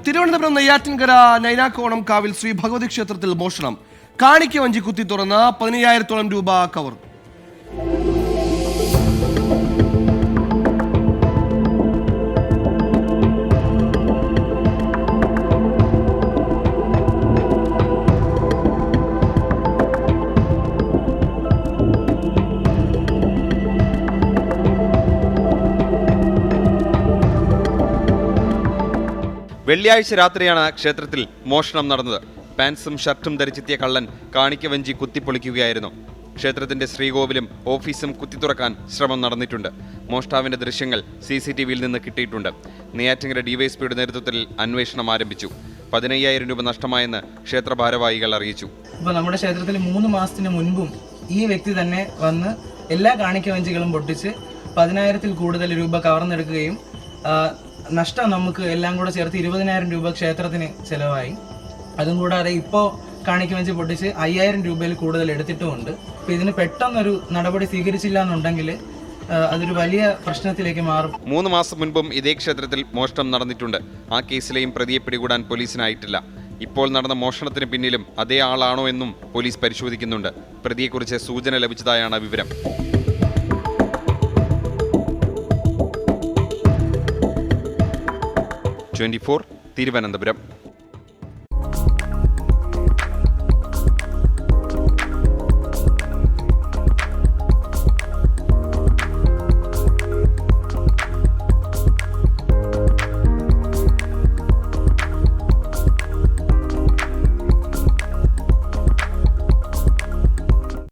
തിരുവനന്തപുരം നെയ്യാറ്റിൻകര നൈനാക്കോണം കാവിൽ ശ്രീ ഭഗവതി ക്ഷേത്രത്തിൽ മോഷണം. കാണിക്ക വഞ്ചി കുത്തി തുറന്ന് 15,000-ഓളം രൂപ കവർന്നു. വെള്ളിയാഴ്ച രാത്രിയാണ് ക്ഷേത്രത്തിൽ മോഷണം നടന്നത്. പാൻസും ഷർട്ടും ധരിച്ചെത്തിയ കള്ളൻ കാണിക്ക വഞ്ചി കുത്തിപ്പൊളിക്കുകയായിരുന്നു. ക്ഷേത്രത്തിന്റെ ശ്രീകോവിലും ഓഫീസും കുത്തിത്തുറക്കാൻ ശ്രമം നടന്നിട്ടുണ്ട്. മോഷ്ടാവിന്റെ ദൃശ്യങ്ങൾ CCTVയിൽ നിന്ന് കിട്ടിയിട്ടുണ്ട്. നെയ്യാറ്റിൻകര DYSPയുടെ നേതൃത്വത്തിൽ അന്വേഷണം ആരംഭിച്ചു. 15,000 രൂപ നഷ്ടമായെന്ന് ക്ഷേത്ര ഭാരവാഹികൾ അറിയിച്ചു. ഇപ്പോൾ നമ്മുടെ ക്ഷേത്രത്തിൽ 3 മാസത്തിന് മുൻപും ഈ വ്യക്തി തന്നെ വന്ന് എല്ലാ കാണിക്ക വഞ്ചികളും പൊട്ടിച്ച് 10,000-ൽ കൂടുതൽ രൂപ കവർന്നെടുക്കുകയും നഷ്ടം നമുക്ക് എല്ലാം കൂടെ ചേർത്ത് 20,000 രൂപ ക്ഷേത്രത്തിന് ചിലവായി. അതും കൂടാതെ ഇപ്പോൾ കാണിക്ക വഞ്ചി പൊട്ടിച്ച് 5,000 രൂപയിൽ കൂടുതൽ എടുത്തിട്ടുമുണ്ട്. അപ്പോൾ ഇതിന് പെട്ടെന്നൊരു നടപടി സ്വീകരിച്ചില്ല എന്നുണ്ടെങ്കിൽ അതൊരു വലിയ പ്രശ്നത്തിലേക്ക് മാറും. 3 മാസം മുൻപും ഇതേ ക്ഷേത്രത്തിൽ മോഷണം നടന്നിട്ടുണ്ട്. ആ കേസിലെയും പ്രതിയെ പിടികൂടാൻ പോലീസിനായിട്ടില്ല. ഇപ്പോൾ നടന്ന മോഷണത്തിന് പിന്നിലും അതേ ആളാണോ എന്നും പോലീസ് പരിശോധിക്കുന്നുണ്ട്. പ്രതിയെക്കുറിച്ച് സൂചന ലഭിച്ചതായാണ് വിവരം. 24 തിരുവനന്തപുരം.